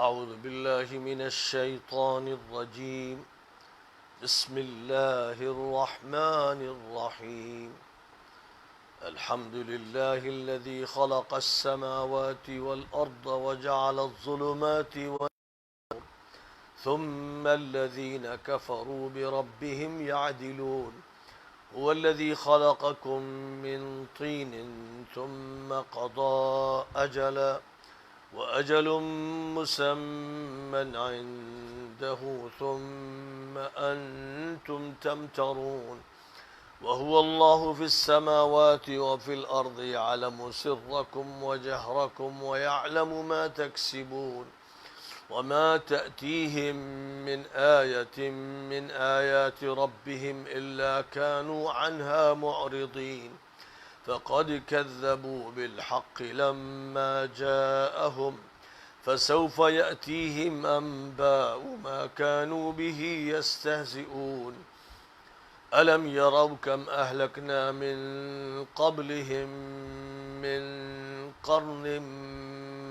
أعوذ بالله من الشيطان الرجيم. بسم الله الرحمن الرحيم. الحمد لله الذي خلق السماوات والأرض وجعل الظلمات والنور ثم الذين كفروا بربهم يعدلون. هو الذي خلقكم من طين ثم قضى أجلا وأجل مسمى عنده ثم أنتم تمترون. وهو الله في السماوات وفي الأرض يعلم سركم وجهركم ويعلم ما تكسبون. وما تأتيهم من آية من آيات ربهم إلا كانوا عنها معرضين. فقد كذبوا بالحق لما جاءهم فسوف يأتيهم أنباء ما كانوا به يستهزئون. ألم يروا كم أهلكنا من قبلهم من قرن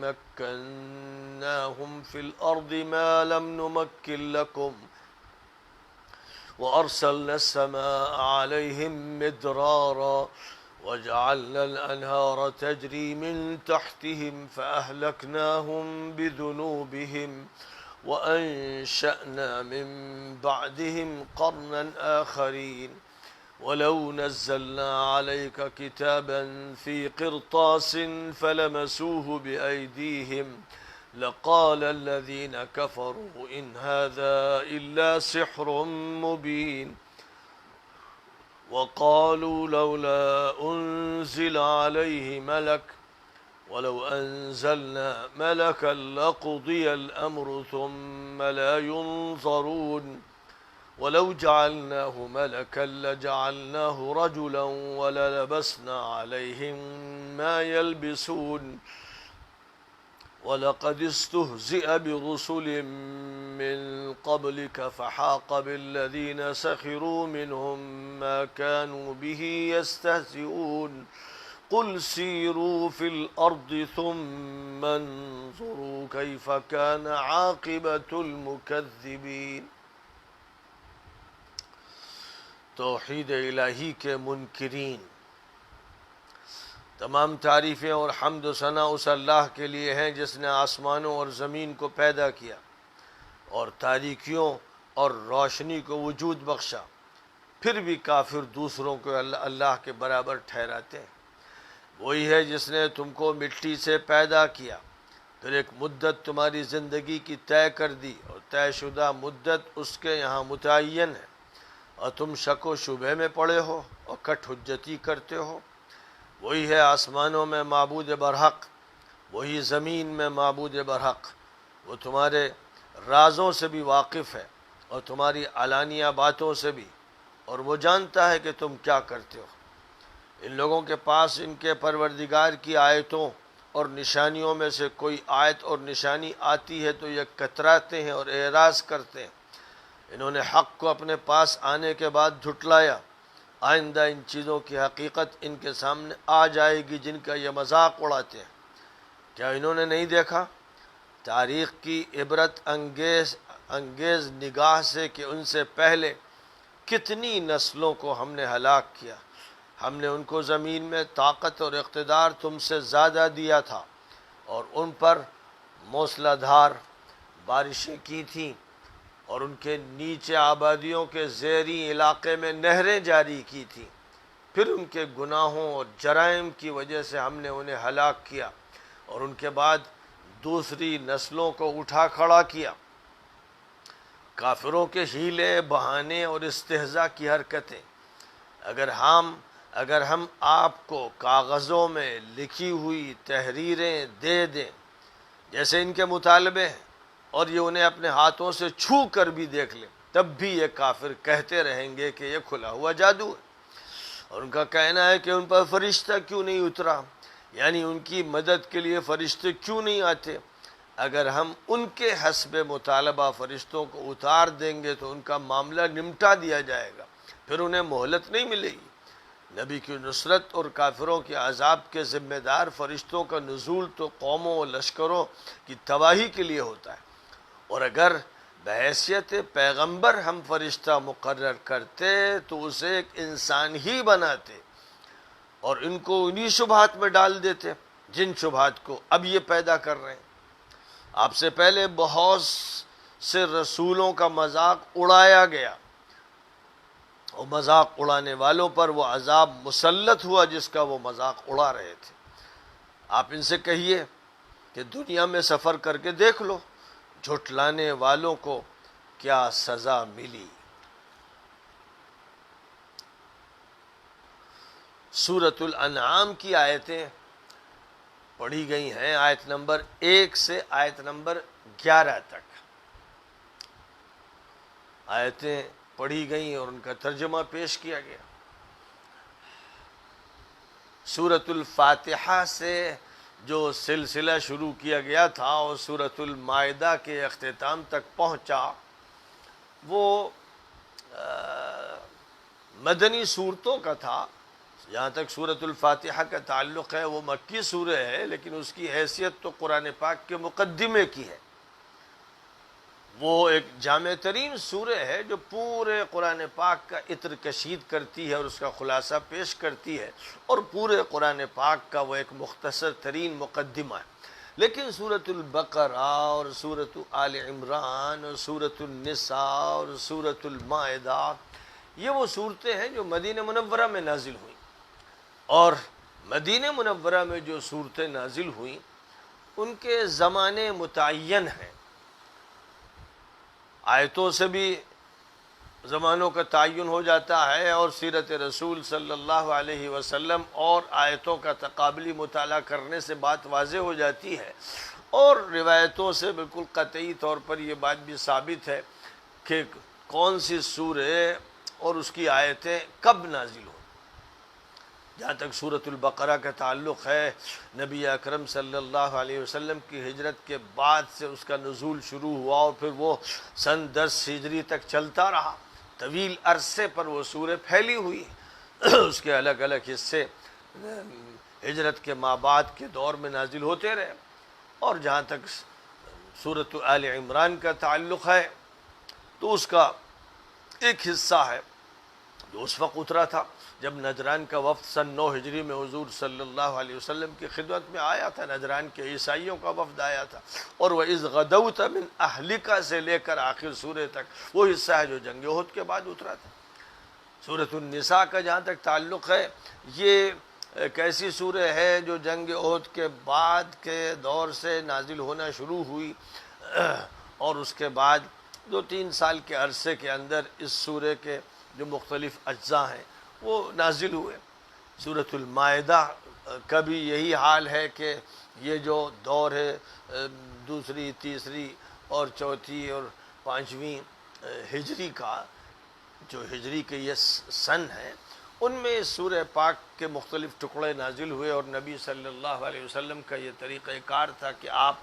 مكناهم في الأرض ما لم نمكن لكم وأرسلنا السماء عليهم مدرارا وجعلنا الأنهار تجري من تحتهم فأهلكناهم بذنوبهم وأنشأنا من بعدهم قرنا آخرين. ولو نزلنا عليك كتابا في قرطاس فلمسوه بأيديهم لقال الذين كفروا إن هذا إلا سحر مبين. وقالوا لولا أنزل عليه ملك ولو أنزلنا ملكا لقضي الأمر ثم لا ينظرون. ولو جعلناه ملكا لجعلناه رجلا وللبسنا عليهم ما يلبسون. ولقد استهزئ برسل من قبلك فحاق بالذين سخروا منهم ما كانوا به يستهزئون. قل سيروا في الأرض ثم انظروا كيف كان عاقبة المكذبين. توحید الہی کے منکرین. تمام تعریفیں اور حمد و ثنا اس اللہ کے لیے ہیں جس نے آسمانوں اور زمین کو پیدا کیا اور تاریکیوں اور روشنی کو وجود بخشا. پھر بھی کافر دوسروں کو اللہ کے برابر ٹھہراتے ہیں. وہی ہے جس نے تم کو مٹی سے پیدا کیا، پھر ایک مدت تمہاری زندگی کی طے کر دی اور طے شدہ مدت اس کے یہاں متعین ہے، اور تم شک و شبہ میں پڑے ہو اور کٹ حجتی کرتے ہو. وہی ہے آسمانوں میں معبود برحق، وہی زمین میں معبود برحق. وہ تمہارے رازوں سے بھی واقف ہے اور تمہاری علانیہ باتوں سے بھی، اور وہ جانتا ہے کہ تم کیا کرتے ہو. ان لوگوں کے پاس ان کے پروردگار کی آیتوں اور نشانیوں میں سے کوئی آیت اور نشانی آتی ہے تو یہ کتراتے ہیں اور اعراض کرتے ہیں. انہوں نے حق کو اپنے پاس آنے کے بعد جھٹلایا. آئندہ ان چیزوں کی حقیقت ان کے سامنے آ جائے گی جن کا یہ مذاق اڑاتے ہیں. کیا انہوں نے نہیں دیکھا تاریخ کی عبرت انگیز نگاہ سے کہ ان سے پہلے کتنی نسلوں کو ہم نے ہلاک کیا. ہم نے ان کو زمین میں طاقت اور اقتدار تم سے زیادہ دیا تھا اور ان پر موسلا دھار بارشیں کی تھیں اور ان کے نیچے آبادیوں کے زیریں علاقے میں نہریں جاری کی تھیں. پھر ان کے گناہوں اور جرائم کی وجہ سے ہم نے انہیں ہلاک کیا اور ان کے بعد دوسری نسلوں کو اٹھا کھڑا کیا. کافروں کے حیلے، بہانے اور استہزاء کی حرکتیں. اگر ہم آپ کو کاغذوں میں لکھی ہوئی تحریریں دے دیں جیسے ان کے مطالبے ہیں اور یہ انہیں اپنے ہاتھوں سے چھو کر بھی دیکھ لیں، تب بھی یہ کافر کہتے رہیں گے کہ یہ کھلا ہوا جادو ہے. اور ان کا کہنا ہے کہ ان پر فرشتہ کیوں نہیں اترا، یعنی ان کی مدد کے لیے فرشتے کیوں نہیں آتے. اگر ہم ان کے حسب مطالبہ فرشتوں کو اتار دیں گے تو ان کا معاملہ نمٹا دیا جائے گا، پھر انہیں مہلت نہیں ملے گی. نبی کی نصرت اور کافروں کے عذاب کے ذمہ دار فرشتوں کا نزول تو قوموں و لشکروں کی تباہی کے لیے ہوتا ہے، اور اگر بحیثیت پیغمبر ہم فرشتہ مقرر کرتے تو اسے ایک انسان ہی بناتے اور ان کو انہی شبہات میں ڈال دیتے جن شبہات کو اب یہ پیدا کر رہے ہیں۔ آپ سے پہلے بہت سے رسولوں کا مذاق اڑایا گیا، اور مذاق اڑانے والوں پر وہ عذاب مسلط ہوا جس کا وہ مذاق اڑا رہے تھے۔ آپ ان سے کہیے کہ دنیا میں سفر کر کے دیکھ لو، جھٹلانے والوں کو کیا سزا ملی۔ سورۃ الانعام کی آیتیں پڑھی گئی ہیں، آیت نمبر 1 سے آیت نمبر 11 تک آیتیں پڑھی گئیں اور ان کا ترجمہ پیش کیا گیا۔ سورۃ الفاتحہ سے جو سلسلہ شروع کیا گیا تھا اور سورۃ المائدہ کے اختتام تک پہنچا، وہ مدنی صورتوں کا تھا۔ جہاں تک سورۃ الفاتحہ کا تعلق ہے وہ مکی سورہ ہے، لیکن اس کی حیثیت تو قرآن پاک کے مقدمے کی ہے۔ وہ ایک جامع ترین سورہ ہے جو پورے قرآن پاک کا عطر کشید کرتی ہے اور اس کا خلاصہ پیش کرتی ہے، اور پورے قرآن پاک کا وہ ایک مختصر ترین مقدمہ ہے۔ لیکن سورۃ البقرہ اور سورۃ آل عمران اور سورۃ النساء اور سورۃ المائدہ، یہ وہ صورتیں ہیں جو مدینہ منورہ میں نازل ہوئیں، اور مدینہ منورہ میں جو صورتیں نازل ہوئیں ان کے زمانے متعین ہیں۔ آیتوں سے بھی زمانوں کا تعین ہو جاتا ہے، اور سیرت رسول صلی اللہ علیہ وسلم اور آیتوں کا تقابلی مطالعہ کرنے سے بات واضح ہو جاتی ہے، اور روایتوں سے بالکل قطعی طور پر یہ بات بھی ثابت ہے کہ کون سی سورہ اور اس کی آیتیں کب نازل ہوں۔ جہاں تک سورۃ البقرہ کا تعلق ہے، نبی اکرم صلی اللہ علیہ وسلم کی ہجرت کے بعد سے اس کا نزول شروع ہوا، اور پھر وہ سن 10 ہجری تک چلتا رہا۔ طویل عرصے پر وہ سورہ پھیلی ہوئی، اس کے الگ الگ حصے ہجرت کے مابعد کے دور میں نازل ہوتے رہے۔ اور جہاں تک سورۃ آل عمران کا تعلق ہے تو اس کا ایک حصہ ہے جو اس وقت اترا تھا جب نجران کا وفد سن 9 ہجری میں حضور صلی اللہ علیہ وسلم کی خدمت میں آیا تھا۔ نجران کے عیسائیوں کا وفد آیا تھا، اور وَإِذْ غَدَوْتَ مِنْ أَهْلِكَ سے لے کر آخر سورہ تک وہ حصہ ہے جو جنگ احد کے بعد اترا تھا۔ سورۃ النساء کا جہاں تک تعلق ہے، یہ ایک ایسی سورہ ہے جو جنگ احد کے بعد کے دور سے نازل ہونا شروع ہوئی، اور اس کے بعد 2-3 سال کے عرصے کے اندر اس سورہ کے جو مختلف اجزاء ہیں وہ نازل ہوئے۔ سورۃ المائدہ کا بھی یہی حال ہے کہ یہ جو دور ہے 2ری، 3ری اور 4تھی اور 5ویں ہجری کا، جو ہجری کے یہ سن ہیں، ان میں سورہ پاک کے مختلف ٹکڑے نازل ہوئے، اور نبی صلی اللہ علیہ وسلم کا یہ طریقہ کار تھا کہ آپ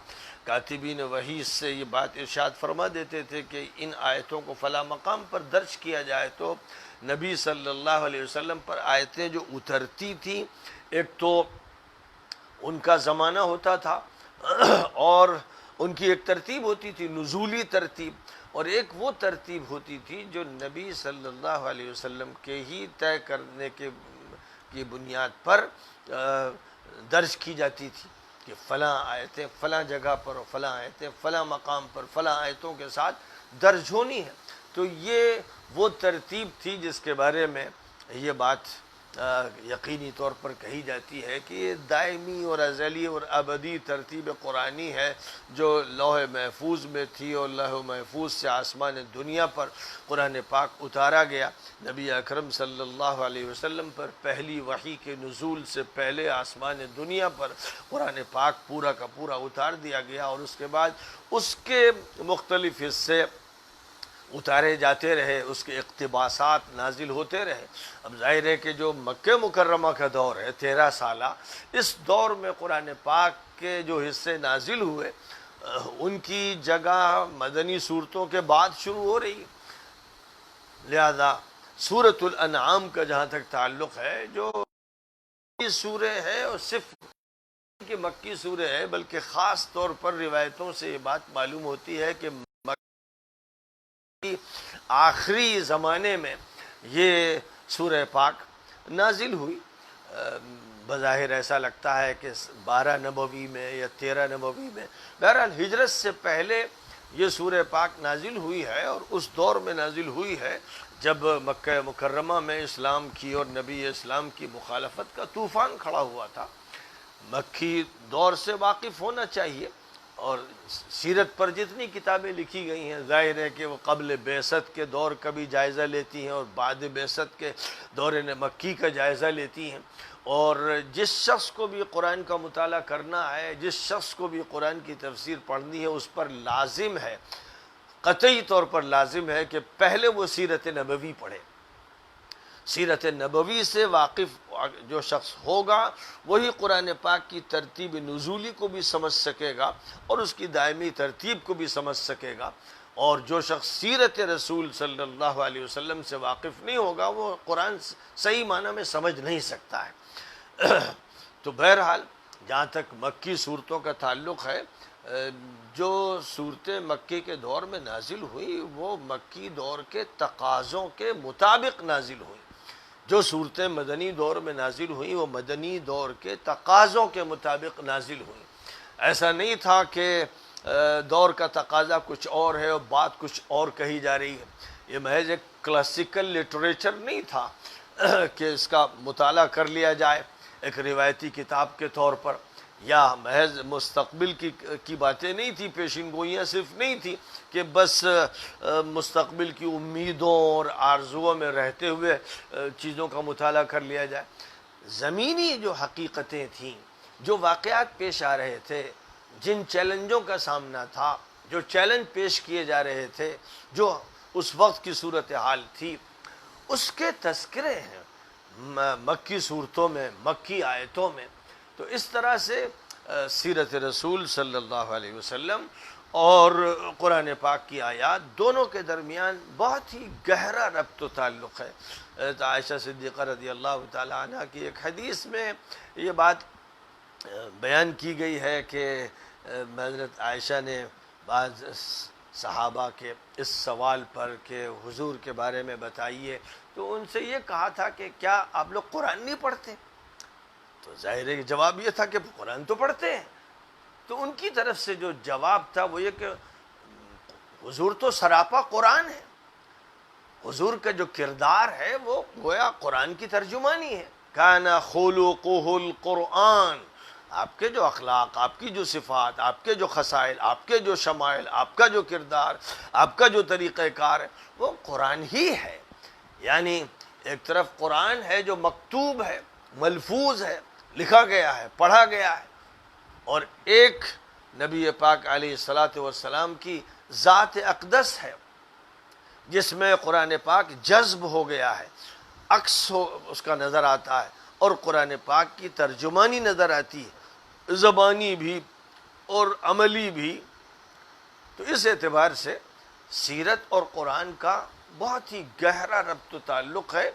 کاتبین وحی سے یہ بات ارشاد فرما دیتے تھے کہ ان آیتوں کو فلاں مقام پر درج کیا جائے، تو نبی صلی اللہ علیہ وسلم پر آیتیں جو اترتی تھیں، ایک تو ان کا زمانہ ہوتا تھا اور ان کی ایک ترتیب ہوتی تھی، نزولی ترتیب، اور ایک وہ ترتیب ہوتی تھی جو نبی صلی اللہ علیہ وسلم کے ہی طے کرنے کی بنیاد پر درج کی جاتی تھی کہ فلاں آیتیں فلاں جگہ پر اور فلاں آیتیں فلاں مقام پر فلاں آیتوں کے ساتھ درج ہونی ہے۔ تو یہ وہ ترتیب تھی جس کے بارے میں یہ بات یقینی طور پر کہی جاتی ہے کہ یہ دائمی اور ازلی اور ابدی ترتیب قرآنی ہے جو لوح محفوظ میں تھی، اور لوح محفوظ سے آسمان دنیا پر قرآن پاک اتارا گیا۔ نبی اکرم صلی اللہ علیہ وسلم پر پہلی وحی کے نزول سے پہلے آسمان دنیا پر قرآن پاک پورا کا پورا اتار دیا گیا، اور اس کے بعد اس کے مختلف حصے اتارے جاتے رہے، اس کے اقتباسات نازل ہوتے رہے۔ اب ظاہر ہے کہ جو مکہ مکرمہ کا دور ہے 13 سالہ، اس دور میں قرآن پاک کے جو حصے نازل ہوئے ان کی جگہ مدنی صورتوں کے بعد شروع ہو رہی، لہذا سورۃ الانعام کا جہاں تک تعلق ہے، جو سورہ ہے اور صرف کہ مکی سورہ ہے، بلکہ خاص طور پر روایتوں سے یہ بات معلوم ہوتی ہے کہ مکی آخری زمانے میں یہ سورہ پاک نازل ہوئی۔ بظاہر ایسا لگتا ہے کہ 12 نبوی میں یا 13 نبوی میں، بہرحال ہجرت سے پہلے یہ سورہ پاک نازل ہوئی ہے، اور اس دور میں نازل ہوئی ہے جب مکہ مکرمہ میں اسلام کی اور نبی اسلام کی مخالفت کا طوفان کھڑا ہوا تھا۔ مکی دور سے واقف ہونا چاہیے، اور سیرت پر جتنی کتابیں لکھی گئی ہیں ظاہر ہے کہ وہ قبل بعثت کے دور کا بھی جائزہ لیتی ہیں اور بعد بعثت کے دور مکی کا جائزہ لیتی ہیں، اور جس شخص کو بھی قرآن کا مطالعہ کرنا ہے، جس شخص کو بھی قرآن کی تفسیر پڑھنی ہے، اس پر لازم ہے، قطعی طور پر لازم ہے کہ پہلے وہ سیرت نبوی پڑھے۔ سیرت نبوی سے واقف جو شخص ہوگا وہی قرآن پاک کی ترتیب نزولی کو بھی سمجھ سکے گا اور اس کی دائمی ترتیب کو بھی سمجھ سکے گا، اور جو شخص سیرت رسول صلی اللہ علیہ وسلم سے واقف نہیں ہوگا وہ قرآن صحیح معنی میں سمجھ نہیں سکتا ہے۔ تو بہرحال جہاں تک مکی صورتوں کا تعلق ہے، جو صورتیں مکی کے دور میں نازل ہوئی وہ مکی دور کے تقاضوں کے مطابق نازل ہوئی۔ جو صورتیں مدنی دور میں نازل ہوئیں وہ مدنی دور کے تقاضوں کے مطابق نازل ہوئیں۔ ایسا نہیں تھا کہ دور کا تقاضا کچھ اور ہے اور بات کچھ اور کہی جا رہی ہے۔ یہ محض ایک کلاسیکل لٹریچر نہیں تھا کہ اس کا مطالعہ کر لیا جائے ایک روایتی کتاب کے طور پر، یا محض مستقبل کی باتیں نہیں تھی، پیشین گوئیاں صرف نہیں تھی کہ بس مستقبل کی امیدوں اور آرزوؤں میں رہتے ہوئے چیزوں کا مطالعہ کر لیا جائے۔ زمینی جو حقیقتیں تھیں، جو واقعات پیش آ رہے تھے، جن چیلنجوں کا سامنا تھا، جو چیلنج پیش کیے جا رہے تھے، جو اس وقت کی صورتحال تھی، اس کے تذکرے ہیں مکی صورتوں میں، مکی آیتوں میں۔ تو اس طرح سے سیرت رسول صلی اللہ علیہ وسلم اور قرآن پاک کی آیات دونوں کے درمیان بہت ہی گہرا ربط و تعلق ہے۔ عائشہ صدیقہ رضی اللہ تعالی عنہ کی ایک حدیث میں یہ بات بیان کی گئی ہے کہ حضرت عائشہ نے بعض صحابہ کے اس سوال پر کہ حضور کے بارے میں بتائیے، تو ان سے یہ کہا تھا کہ کیا آپ لوگ قرآن نہیں پڑھتے؟ تو ظاہر ہے کہ جواب یہ تھا کہ قرآن تو پڑھتے ہیں۔ تو ان کی طرف سے جو جواب تھا وہ یہ کہ حضور تو سراپا قرآن ہے، حضور کا جو کردار ہے وہ گویا قرآن کی ترجمانی ہے۔ کان خلقہ القرآن، آپ کے جو اخلاق، آپ کی جو صفات، آپ کے جو خصائل، آپ کے جو شمائل، آپ کا جو کردار، آپ کا جو طریقہ کار ہے وہ قرآن ہی ہے۔ یعنی ایک طرف قرآن ہے جو مکتوب ہے، ملفوظ ہے، لکھا گیا ہے، پڑھا گیا ہے، اور ایک نبی پاک علیہ الصلاۃ والسلام کی ذات اقدس ہے جس میں قرآن پاک جذب ہو گیا ہے، عکس اس کا نظر آتا ہے، اور قرآن پاک کی ترجمانی نظر آتی ہے، زبانی بھی اور عملی بھی۔ تو اس اعتبار سے سیرت اور قرآن کا بہت ہی گہرا ربط و تعلق ہے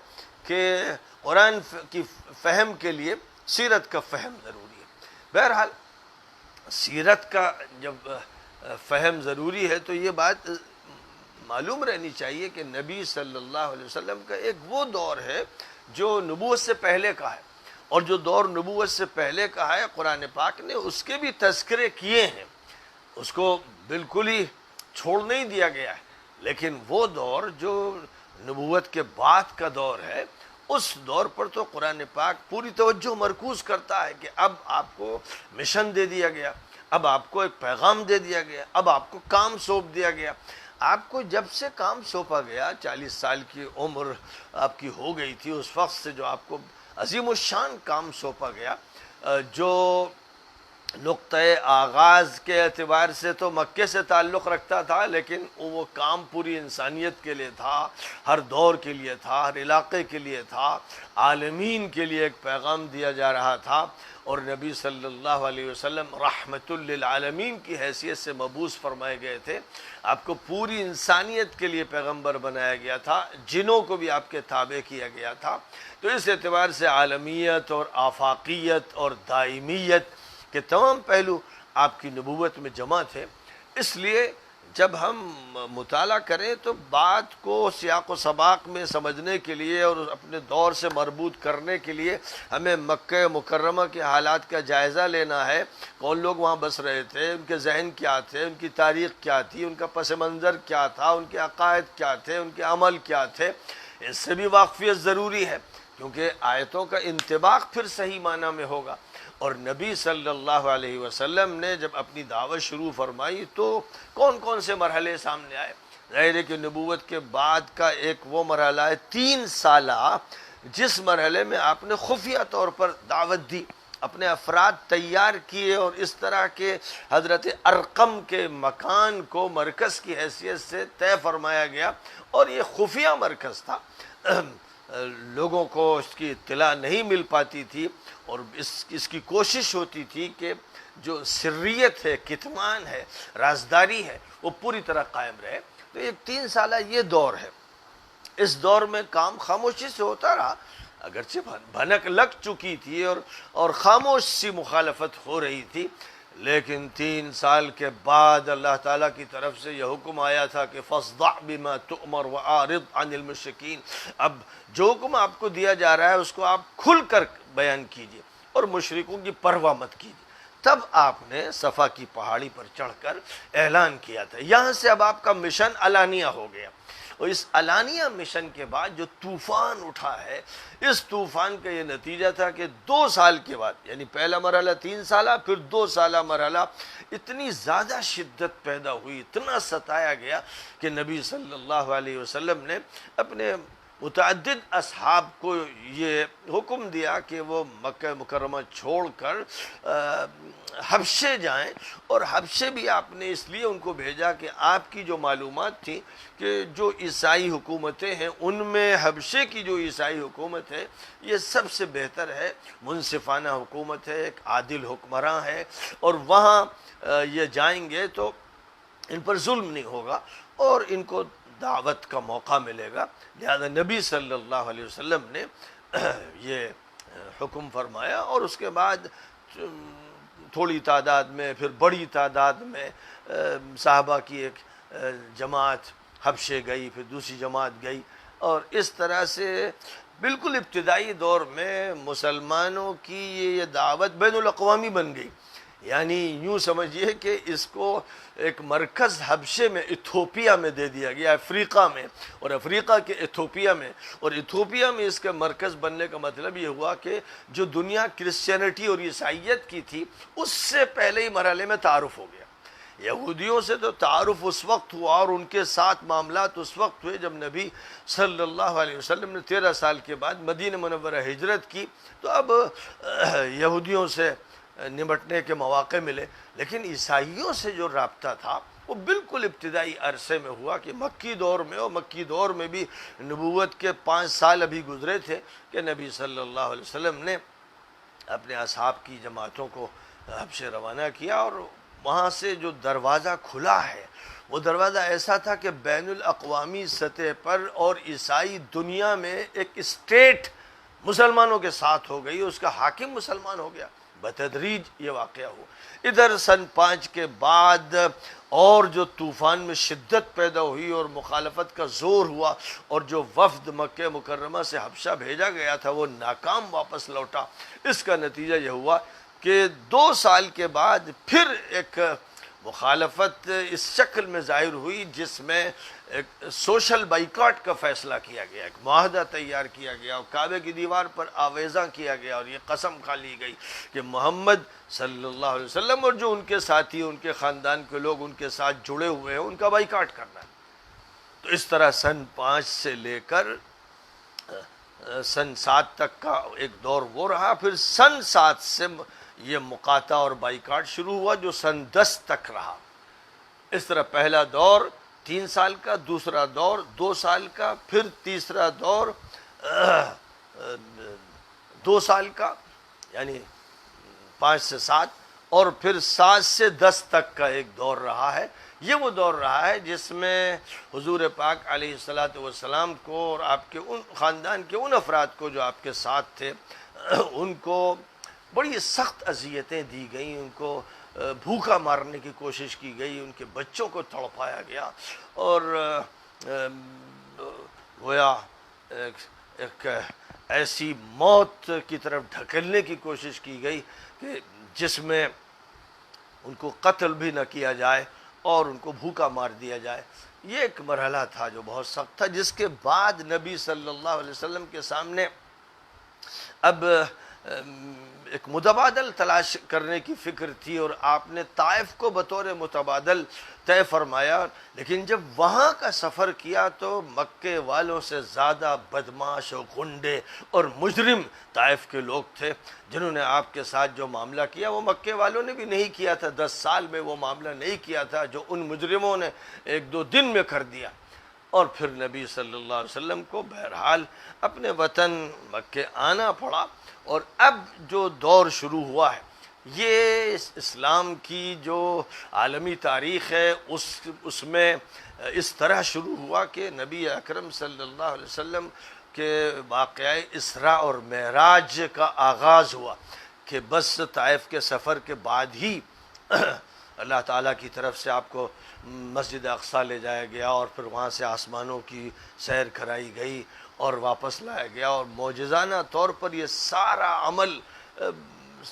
کہ قرآن کی فہم کے لیے سیرت کا فہم ضروری ہے۔ بہرحال سیرت کا جب فہم ضروری ہے تو یہ بات معلوم رہنی چاہیے کہ نبی صلی اللہ علیہ وسلم کا ایک وہ دور ہے جو نبوت سے پہلے کا ہے، اور جو دور نبوت سے پہلے کا ہے قرآن پاک نے اس کے بھی تذکرے کیے ہیں، اس کو بالکل ہی چھوڑ نہیں دیا گیا ہے۔ لیکن وہ دور جو نبوت کے بعد کا دور ہے، اس دور پر تو قرآن پاک پوری توجہ مرکوز کرتا ہے کہ اب آپ کو مشن دے دیا گیا، اب آپ کو ایک پیغام دے دیا گیا، اب آپ کو کام سونپ دیا گیا۔ آپ کو جب سے کام سونپا گیا، 40 سال کی عمر آپ کی ہو گئی تھی، اس وقت سے جو آپ کو عظیم الشان کام سونپا گیا، جو نقطۂ آغاز کے اعتبار سے تو مکے سے تعلق رکھتا تھا، لیکن وہ کام پوری انسانیت کے لیے تھا، ہر دور کے لیے تھا، ہر علاقے کے لیے تھا، عالمین کے لیے ایک پیغام دیا جا رہا تھا، اور نبی صلی اللہ علیہ وسلم رحمت للعالمین کی حیثیت سے مبعوث فرمائے گئے تھے۔ آپ کو پوری انسانیت کے لیے پیغمبر بنایا گیا تھا، جنوں کو بھی آپ کے تابع کیا گیا تھا۔ تو اس اعتبار سے عالمیت اور آفاقیت اور دائمیت کہ تمام پہلو آپ کی نبوت میں جمع تھے۔ اس لیے جب ہم مطالعہ کریں تو بات کو سیاق و سباق میں سمجھنے کے لیے اور اپنے دور سے مربوط کرنے کے لیے ہمیں مکہ مکرمہ کے حالات کا جائزہ لینا ہے۔ کون لوگ وہاں بس رہے تھے، ان کے ذہن کیا تھے، ان کی تاریخ کیا تھی، ان کا پس منظر کیا تھا، ان کے عقائد کیا تھے، ان کے عمل کیا تھے، اس سے بھی واقفیت ضروری ہے، کیونکہ آیتوں کا انطباق پھر صحیح معنی میں ہوگا۔ اور نبی صلی اللہ علیہ وسلم نے جب اپنی دعوت شروع فرمائی تو کون کون سے مرحلے سامنے آئے؟ ظاہر ہے کہ نبوت کے بعد کا ایک وہ مرحلہ ہے 3 سالہ، جس مرحلے میں آپ نے خفیہ طور پر دعوت دی، اپنے افراد تیار کیے، اور اس طرح کے حضرت ارقم کے مکان کو مرکز کی حیثیت سے طے فرمایا گیا، اور یہ خفیہ مرکز تھا، لوگوں کو اس کی اطلاع نہیں مل پاتی تھی، اور اس کی کوشش ہوتی تھی کہ جو سریت ہے، کتمان ہے، رازداری ہے، وہ پوری طرح قائم رہے۔ تو ایک 3 سالہ یہ دور ہے۔ اس دور میں کام خاموشی سے ہوتا رہا، اگرچہ بھنک لگ چکی تھی اور خاموش سی مخالفت ہو رہی تھی، لیکن 3 سال کے بعد اللہ تعالیٰ کی طرف سے یہ حکم آیا تھا کہ فاصدع بما تؤمر وأعرض عن المشرکین۔ اب جو حکم آپ کو دیا جا رہا ہے اس کو آپ کھل کر بیان کیجیے اور مشرکوں کی پرواہ مت کیجیے۔ تب آپ نے صفا کی پہاڑی پر چڑھ کر اعلان کیا تھا۔ یہاں سے اب آپ کا مشن علانیہ ہو گیا، اور اس علانیہ مشن کے بعد جو طوفان اٹھا ہے، اس طوفان کا یہ نتیجہ تھا کہ 2 سال کے بعد، یعنی پہلا مرحلہ 3 سالہ، پھر 2 سالہ مرحلہ، اتنی زیادہ شدت پیدا ہوئی، اتنا ستایا گیا کہ نبی صلی اللہ علیہ وسلم نے اپنے متعدد اصحاب کو یہ حکم دیا کہ وہ مکہ مکرمہ چھوڑ کر حبشے جائیں، اور حبشے بھی آپ نے اس لیے ان کو بھیجا کہ آپ کی جو معلومات تھی کہ جو عیسائی حکومتیں ہیں ان میں حبشے کی جو عیسائی حکومت ہے یہ سب سے بہتر ہے، منصفانہ حکومت ہے، ایک عادل حکمراں ہے، اور وہاں یہ جائیں گے تو ان پر ظلم نہیں ہوگا اور ان کو دعوت کا موقع ملے گا۔ لہذا نبی صلی اللہ علیہ وسلم نے یہ حکم فرمایا، اور اس کے بعد تھوڑی تعداد میں، پھر بڑی تعداد میں صحابہ کی ایک جماعت حبشے گئی، پھر دوسری جماعت گئی، اور اس طرح سے بالکل ابتدائی دور میں مسلمانوں کی یہ دعوت بین الاقوامی بن گئی۔ یعنی یوں سمجھیے کہ اس کو ایک مرکز حبشے میں، ایتھوپیا میں دے دیا گیا، افریقہ میں، اور افریقہ کے ایتھوپیا میں، اور ایتھوپیا میں اس کا مرکز بننے کا مطلب یہ ہوا کہ جو دنیا کرسچینٹی اور عیسائیت کی تھی اس سے پہلے ہی مرحلے میں تعارف ہو گیا۔ یہودیوں سے تو تعارف اس وقت ہوا اور ان کے ساتھ معاملات اس وقت ہوئے جب نبی صلی اللہ علیہ وسلم نے 13 سال کے بعد مدینہ منورہ ہجرت کی، تو اب یہودیوں سے نمٹنے کے مواقع ملے، لیکن عیسائیوں سے جو رابطہ تھا وہ بالکل ابتدائی عرصے میں ہوا کہ مکی دور میں، اور مکی دور میں بھی نبوت کے 5 سال ابھی گزرے تھے کہ نبی صلی اللہ علیہ وسلم نے اپنے اصحاب کی جماعتوں کو حبشے روانہ کیا، اور وہاں سے جو دروازہ کھلا ہے وہ دروازہ ایسا تھا کہ بین الاقوامی سطح پر اور عیسائی دنیا میں ایک اسٹیٹ مسلمانوں کے ساتھ ہو گئی، اس کا حاکم مسلمان ہو گیا۔ بتدریج یہ واقعہ ہوا۔ ادھر سن 5 کے بعد اور جو طوفان میں شدت پیدا ہوئی اور مخالفت کا زور ہوا، اور جو وفد مکہ مکرمہ سے حبشہ بھیجا گیا تھا وہ ناکام واپس لوٹا۔ اس کا نتیجہ یہ ہوا کہ 2 سال کے بعد پھر ایک مخالفت اس شکل میں ظاہر ہوئی جس میں ایک سوشل بائیکاٹ کا فیصلہ کیا گیا، ایک معاہدہ تیار کیا گیا، اور کعبے کی دیوار پر آویزاں کیا گیا، اور یہ قسم کھا لی گئی کہ محمد صلی اللہ علیہ وسلم اور جو ان کے ساتھی، ان کے خاندان کے لوگ ان کے ساتھ جڑے ہوئے ہیں، ان کا بائیکاٹ کرنا ہے۔ تو اس طرح سن 5 سے لے کر سن 7 تک کا ایک دور وہ رہا، پھر سن 7 سے یہ مقاطع اور بائیکاٹ شروع ہوا جو سن 10 تک رہا۔ اس طرح پہلا دور 3 سال کا، دوسرا دور 2 سال کا، پھر تیسرا دور 2 سال کا یعنی 5 سے 7، اور پھر 7 سے 10 تک کا ایک دور رہا ہے۔ یہ وہ دور رہا ہے جس میں حضور پاک علیہ الصلاۃ والسلام کو اور آپ کے ان خاندان کے ان افراد کو جو آپ کے ساتھ تھے ان کو بڑی سخت اذیتیں دی گئیں، ان کو بھوکا مارنے کی کوشش کی گئی، ان کے بچوں کو تڑپایا گیا، اور گویا ایک ایسی موت کی طرف ڈھکیلنے کی کوشش کی گئی کہ جس میں ان کو قتل بھی نہ کیا جائے اور ان کو بھوکا مار دیا جائے۔ یہ ایک مرحلہ تھا جو بہت سخت تھا، جس کے بعد نبی صلی اللہ علیہ وسلم کے سامنے اب ایک متبادل تلاش کرنے کی فکر تھی، اور آپ نے طائف کو بطور متبادل طے فرمایا، لیکن جب وہاں کا سفر کیا تو مکے والوں سے زیادہ بدماش اور غنڈے اور مجرم طائف کے لوگ تھے جنہوں نے آپ کے ساتھ جو معاملہ کیا وہ مکے والوں نے بھی نہیں کیا تھا، 10 سال میں وہ معاملہ نہیں کیا تھا جو ان مجرموں نے 1-2 دن میں کر دیا۔ اور پھر نبی صلی اللہ علیہ وسلم کو بہرحال اپنے وطن مکے آنا پڑا، اور اب جو دور شروع ہوا ہے یہ اسلام کی جو عالمی تاریخ ہے اس میں اس طرح شروع ہوا کہ نبی اکرم صلی اللہ علیہ وسلم کے واقعہ اسراء اور معراج کا آغاز ہوا کہ بس طائف کے سفر کے بعد ہی اللہ تعالیٰ کی طرف سے آپ کو مسجد اقصیٰ لے جایا گیا، اور پھر وہاں سے آسمانوں کی سیر کرائی گئی اور واپس لایا گیا، اور معجزانہ طور پر یہ سارا عمل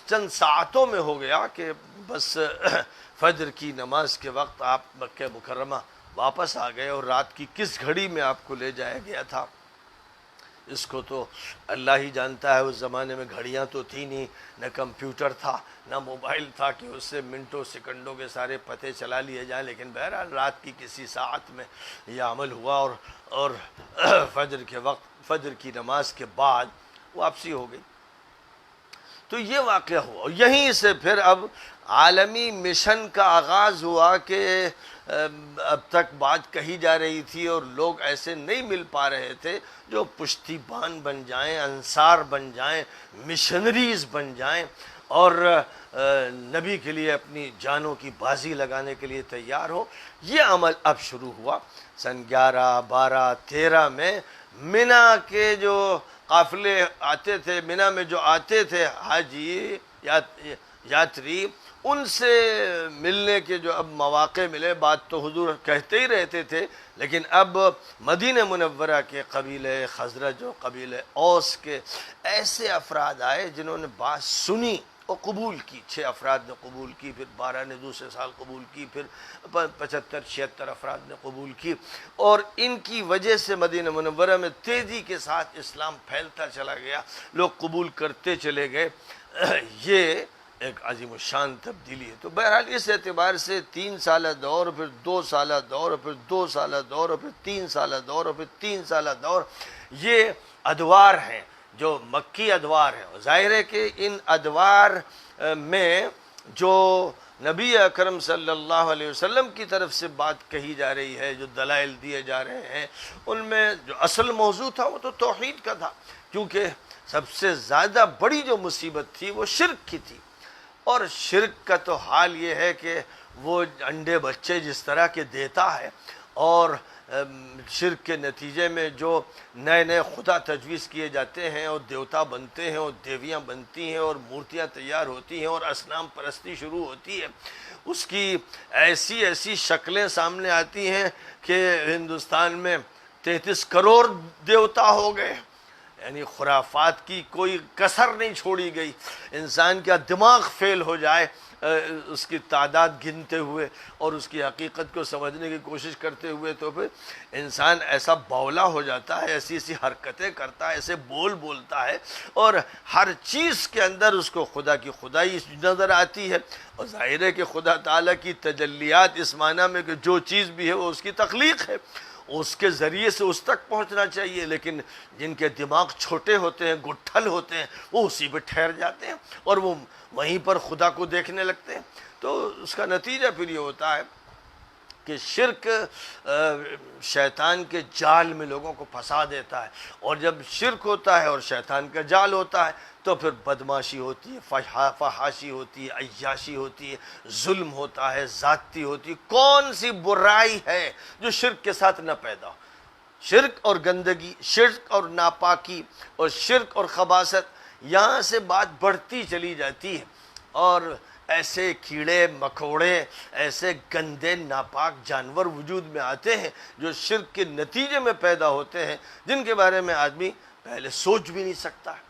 چند ساعتوں میں ہو گیا کہ بس فجر کی نماز کے وقت آپ مکہ مکرمہ واپس آ گئے، اور رات کی کس گھڑی میں آپ کو لے جایا گیا تھا اس کو تو اللہ ہی جانتا ہے۔ اس زمانے میں گھڑیاں تو تھی نہیں، نہ کمپیوٹر تھا، نہ موبائل تھا کہ اس سے منٹوں سیکنڈوں کے سارے پتے چلا لیے جائیں، لیکن بہرحال رات کی کسی ساعت میں یہ عمل ہوا، اور فجر کے وقت فجر کی نماز کے بعد واپسی ہو گئی۔ تو یہ واقعہ ہوا، اور یہیں سے پھر اب عالمی مشن کا آغاز ہوا کہ اب تک بات کہی جا رہی تھی اور لوگ ایسے نہیں مل پا رہے تھے جو پشتی بان بن جائیں، انصار بن جائیں، مشنریز بن جائیں، اور نبی کے لیے اپنی جانوں کی بازی لگانے کے لیے تیار ہو۔ یہ عمل اب شروع ہوا سن 11، 12، 13 میں منا کے جو قافلے آتے تھے، منا میں جو آتے تھے حاجی یاتری، ان سے ملنے کے جو اب مواقع ملے، بات تو حضور کہتے ہی رہتے تھے، لیکن اب مدینہ منورہ کے قبیلے خزرج و قبیلے اوس کے ایسے افراد آئے جنہوں نے بات سنی اور قبول کی۔ 6 افراد نے قبول کی، پھر 12 نے دوسرے سال قبول کی، پھر 75-76 افراد نے قبول کی، اور ان کی وجہ سے مدینہ منورہ میں تیزی کے ساتھ اسلام پھیلتا چلا گیا، لوگ قبول کرتے چلے گئے۔ یہ ایک عظیم الشان تبدیلی ہے۔ تو بہرحال اس اعتبار سے 3 سالہ دور، پھر 2 سالہ دور، پھر 2 سالہ دور، پھر 3 سالہ دور، پھر 3 سالہ دور، یہ ادوار ہیں جو مکی ادوار ہیں۔ ظاہر ہے کہ ان ادوار میں جو نبی اکرم صلی اللہ علیہ وسلم کی طرف سے بات کہی جا رہی ہے، جو دلائل دیے جا رہے ہیں، ان میں جو اصل موضوع تھا وہ تو توحید کا تھا، کیونکہ سب سے زیادہ بڑی جو مصیبت تھی وہ شرک کی تھی، اور شرک کا تو حال یہ ہے کہ وہ انڈے بچے جس طرح کے دیتا ہے، اور شرک کے نتیجے میں جو نئے نئے خدا تجویز کیے جاتے ہیں اور دیوتا بنتے ہیں اور دیویاں بنتی ہیں اور مورتیاں تیار ہوتی ہیں اور اصنام پرستی شروع ہوتی ہے، اس کی ایسی ایسی شکلیں سامنے آتی ہیں کہ ہندوستان میں 33 کروڑ دیوتا ہو گئے، یعنی خرافات کی کوئی کسر نہیں چھوڑی گئی۔ انسان کا دماغ فیل ہو جائے اس کی تعداد گنتے ہوئے اور اس کی حقیقت کو سمجھنے کی کوشش کرتے ہوئے، تو پھر انسان ایسا بولا ہو جاتا ہے، ایسی ایسی حرکتیں کرتا ہے، ایسے بولتا ہے، اور ہر چیز کے اندر اس کو خدا کی خدائی نظر آتی ہے، اور ظاہر ہے کہ خدا تعالیٰ کی تجلیات اس معنی میں کہ جو چیز بھی ہے وہ اس کی تخلیق ہے، اس کے ذریعے سے اس تک پہنچنا چاہیے، لیکن جن کے دماغ چھوٹے ہوتے ہیں، گٹھل ہوتے ہیں، وہ اسی پہ ٹھہر جاتے ہیں اور وہ وہیں پر خدا کو دیکھنے لگتے ہیں۔ تو اس کا نتیجہ پھر یہ ہوتا ہے کہ شرک شیطان کے جال میں لوگوں کو پھنسا دیتا ہے، اور جب شرک ہوتا ہے اور شیطان کا جال ہوتا ہے تو پھر بدماشی ہوتی ہے، فحاشی ہوتی ہے، عیاشی ہوتی ہے، ظلم ہوتا ہے، زیادتی ہوتی ہے۔ کون سی برائی ہے جو شرک کے ساتھ نہ پیدا ہو؟ شرک اور گندگی، شرک اور ناپاکی اور شرک اور خباثت، یہاں سے بات بڑھتی چلی جاتی ہے، اور ایسے کیڑے مکوڑے، ایسے گندے ناپاک جانور وجود میں آتے ہیں جو شرک کے نتیجے میں پیدا ہوتے ہیں، جن کے بارے میں آدمی پہلے سوچ بھی نہیں سکتا ہے،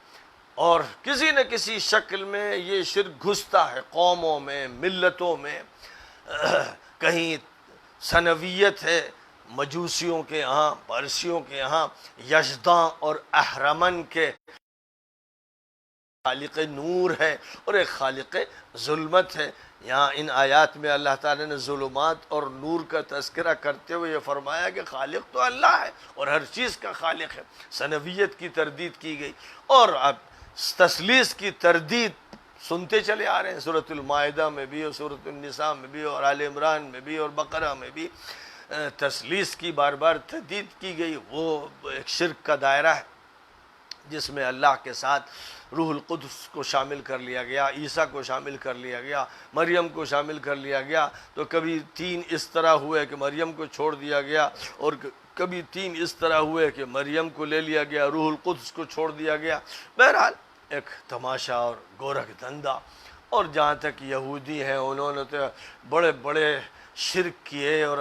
اور کسی نہ کسی شکل میں یہ شرک گھستا ہے قوموں میں، ملتوں میں۔ کہیں ثنویت ہے مجوسیوں کے ہاں، پرسیوں کے ہاں، یزداں اور اہرمن کے خالق نور ہے اور ایک خالق ظلمت ہے۔ یہاں ان آیات میں اللہ تعالیٰ نے ظلمات اور نور کا تذکرہ کرتے ہوئے یہ فرمایا کہ خالق تو اللہ ہے اور ہر چیز کا خالق ہے۔ ثنویت کی تردید کی گئی، اور اب تثلیث کی تردید سنتے چلے آ رہے ہیں، سورۃ المائدہ میں بھی اور سورۃ النساء میں بھی اور آل عمران میں بھی اور بقرہ میں بھی تثلیث کی بار بار تردید کی گئی۔ وہ ایک شرک کا دائرہ ہے جس میں اللہ کے ساتھ روح القدس کو شامل کر لیا گیا، عیسیٰ کو شامل کر لیا گیا، مریم کو شامل کر لیا گیا۔ تو کبھی تین اس طرح ہوئے کہ مریم کو چھوڑ دیا گیا، اور کبھی تین اس طرح ہوئے کہ مریم کو لے لیا گیا، روح القدس کو چھوڑ دیا گیا۔ بہرحال ایک تماشا اور گورکھ دھندا۔ اور جہاں تک یہودی ہیں، انہوں نے تو بڑے بڑے شرک کیے اور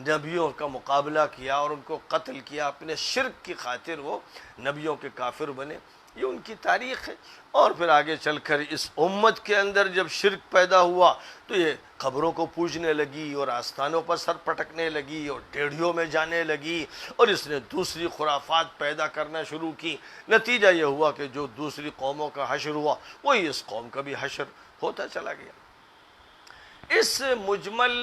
نبیوں کا مقابلہ کیا اور ان کو قتل کیا، اپنے شرک کی خاطر وہ نبیوں کے کافر بنے۔ یہ ان کی تاریخ ہے۔ اور پھر آگے چل کر اس امت کے اندر جب شرک پیدا ہوا تو یہ قبروں کو پوجنے لگی اور آستانوں پر سر پٹکنے لگی اور ڈیڑھیوں میں جانے لگی، اور اس نے دوسری خرافات پیدا کرنا شروع کی۔ نتیجہ یہ ہوا کہ جو دوسری قوموں کا حشر ہوا وہی اس قوم کا بھی حشر ہوتا چلا گیا۔ اس مجمل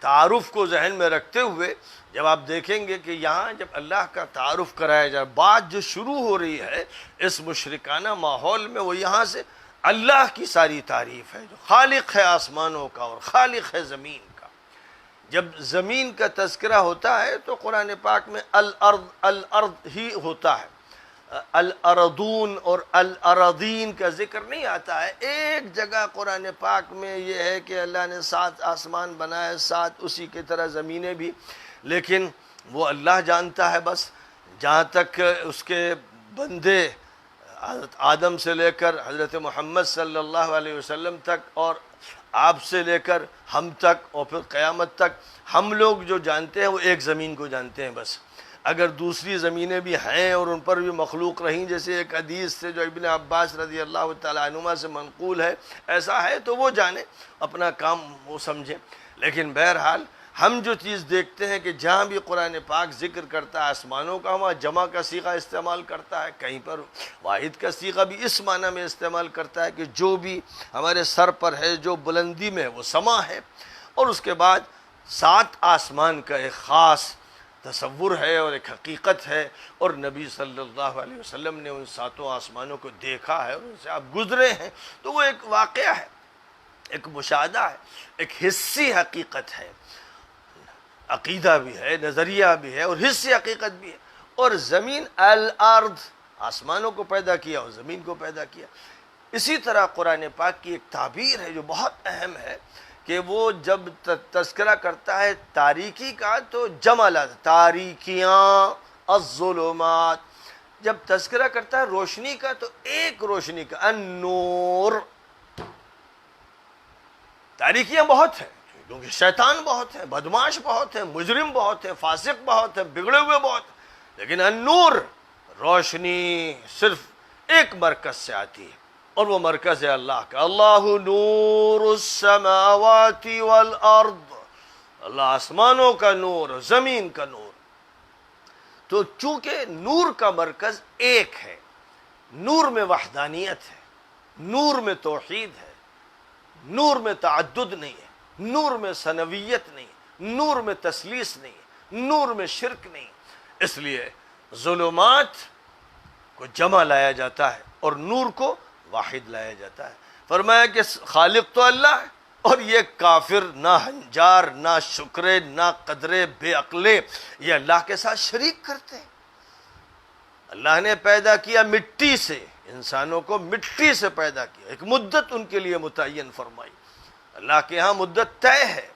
تعارف کو ذہن میں رکھتے ہوئے جب آپ دیکھیں گے کہ یہاں جب اللہ کا تعارف کرایا جائے، بات جو شروع ہو رہی ہے اس مشرکانہ ماحول میں، وہ یہاں سے اللہ کی ساری تعریف ہے جو خالق ہے آسمانوں کا اور خالق ہے زمین کا۔ جب زمین کا تذکرہ ہوتا ہے تو قرآن پاک میں الارض الارض ہی ہوتا ہے، الارضون اور الارضین کا ذکر نہیں آتا ہے۔ ایک جگہ قرآن پاک میں یہ ہے کہ اللہ نے 7 آسمان بنائے، 7 اسی کی طرح زمینیں بھی، لیکن وہ اللہ جانتا ہے بس۔ جہاں تک اس کے بندے حضرت آدم سے لے کر حضرت محمد صلی اللہ علیہ وسلم تک، اور آپ سے لے کر ہم تک، اور پھر قیامت تک، ہم لوگ جو جانتے ہیں وہ ایک زمین کو جانتے ہیں بس۔ اگر دوسری زمینیں بھی ہیں اور ان پر بھی مخلوق رہیں، جیسے ایک حدیث سے جو ابن عباس رضی اللہ تعالیٰ عنہما سے منقول ہے، ایسا ہے تو وہ جانے، اپنا کام وہ سمجھیں۔ لیکن بہرحال ہم جو چیز دیکھتے ہیں کہ جہاں بھی قرآن پاک ذکر کرتا ہے آسمانوں کا، وہاں جمع کا صیغہ استعمال کرتا ہے، کہیں پر واحد کا صیغہ بھی اس معنی میں استعمال کرتا ہے کہ جو بھی ہمارے سر پر ہے، جو بلندی میں ہے وہ سما ہے۔ اور اس کے بعد 7 آسمان کا ایک خاص تصور ہے اور ایک حقیقت ہے، اور نبی صلی اللہ علیہ وسلم نے ان 7 آسمانوں کو دیکھا ہے اور ان سے آپ گزرے ہیں، تو وہ ایک واقعہ ہے، ایک مشاہدہ ہے، ایک حصی حقیقت ہے، عقیدہ بھی ہے، نظریہ بھی ہے اور حصی حقیقت بھی ہے۔ اور زمین الارض، آسمانوں کو پیدا کیا اور زمین کو پیدا کیا۔ اسی طرح قرآن پاک کی ایک تعبیر ہے جو بہت اہم ہے کہ وہ جب تذکرہ کرتا ہے تاریکی کا تو جمع لاتا، تاریکیاں الظلمات۔ جب تذکرہ کرتا ہے روشنی کا تو ایک روشنی کا، النور۔ تاریکیاں بہت ہیں کیونکہ شیطان بہت ہے، بدماش بہت ہے، مجرم بہت ہے، فاسق بہت ہے، بگڑے ہوئے بہت ہے، لیکن النور، روشنی صرف ایک مرکز سے آتی ہے، اور وہ مرکز ہے اللہ کا۔ اللہ نور السماوات والارض، اللہ آسمانوں کا نور، زمین کا نور۔ تو چونکہ نور کا مرکز ایک ہے، نور میں وحدانیت ہے، نور میں توحید ہے، نور میں تعدد نہیں ہے، نور میں ثنویت نہیں ہے، نور میں تثلیث نہیں ہے، نور میں شرک نہیں. اس لیے ظلمات کو جمع لایا جاتا ہے اور نور کو واحد لایا جاتا ہے. فرمایا کہ خالق تو اللہ ہے، اور یہ کافر نہ ہنجار، نہ شکرے، نہ قدرے، بے عقلے، یہ اللہ کے ساتھ شریک کرتے ہیں. اللہ نے پیدا کیا مٹی سے، انسانوں کو مٹی سے پیدا کیا، ایک مدت ان کے لیے متعین فرمائی. اللہ کے ہاں مدت طے ہے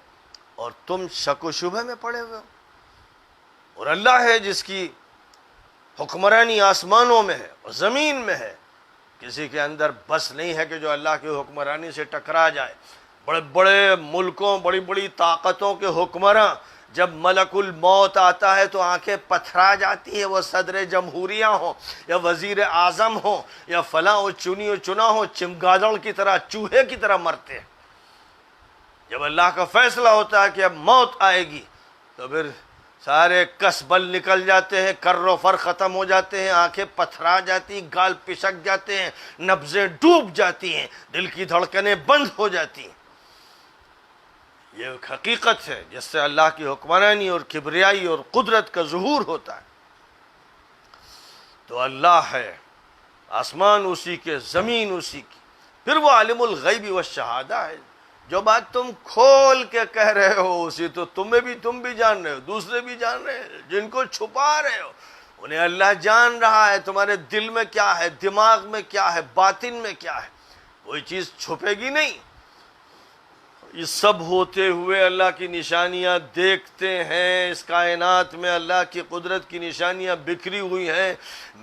اور تم شک و شبہ میں پڑے ہوئے ہو. اور اللہ ہے جس کی حکمرانی آسمانوں میں ہے اور زمین میں ہے. کسی کے اندر بس نہیں ہے کہ جو اللہ کی حکمرانی سے ٹکرا جائے. بڑے بڑے ملکوں، بڑی بڑی طاقتوں کے حکمراں جب ملک الموت آتا ہے تو آنکھیں پتھرا جاتی ہیں، وہ صدر جمہوریہ ہوں یا وزیر اعظم ہوں یا فلاں و چنی و چنا ہوں، چمگادڑ کی طرح، چوہے کی طرح مرتے ہیں. جب اللہ کا فیصلہ ہوتا ہے کہ اب موت آئے گی تو پھر سارے کس بل نکل جاتے ہیں، کر و فر ختم ہو جاتے ہیں، آنکھیں پتھرا جاتی ہیں، گال پشک جاتے ہیں، نبضیں ڈوب جاتی ہیں، دل کی دھڑکنیں بند ہو جاتی ہیں. یہ ایک حقیقت ہے جس سے اللہ کی حکمرانی اور کبریائی اور قدرت کا ظہور ہوتا ہے. تو اللہ ہے، آسمان اسی کے، زمین اسی کی. پھر وہ عالم الغیب والشہادہ ہے. جو بات تم کھول کے کہہ رہے ہو اسی تو تم بھی جان رہے ہو، دوسرے بھی جان رہے ہیں. جن کو چھپا رہے ہو انہیں اللہ جان رہا ہے. تمہارے دل میں کیا ہے، دماغ میں کیا ہے، باطن میں کیا ہے، کوئی چیز چھپے گی نہیں. یہ سب ہوتے ہوئے اللہ کی نشانیاں دیکھتے ہیں. اس کائنات میں اللہ کی قدرت کی نشانیاں بکھری ہوئی ہیں،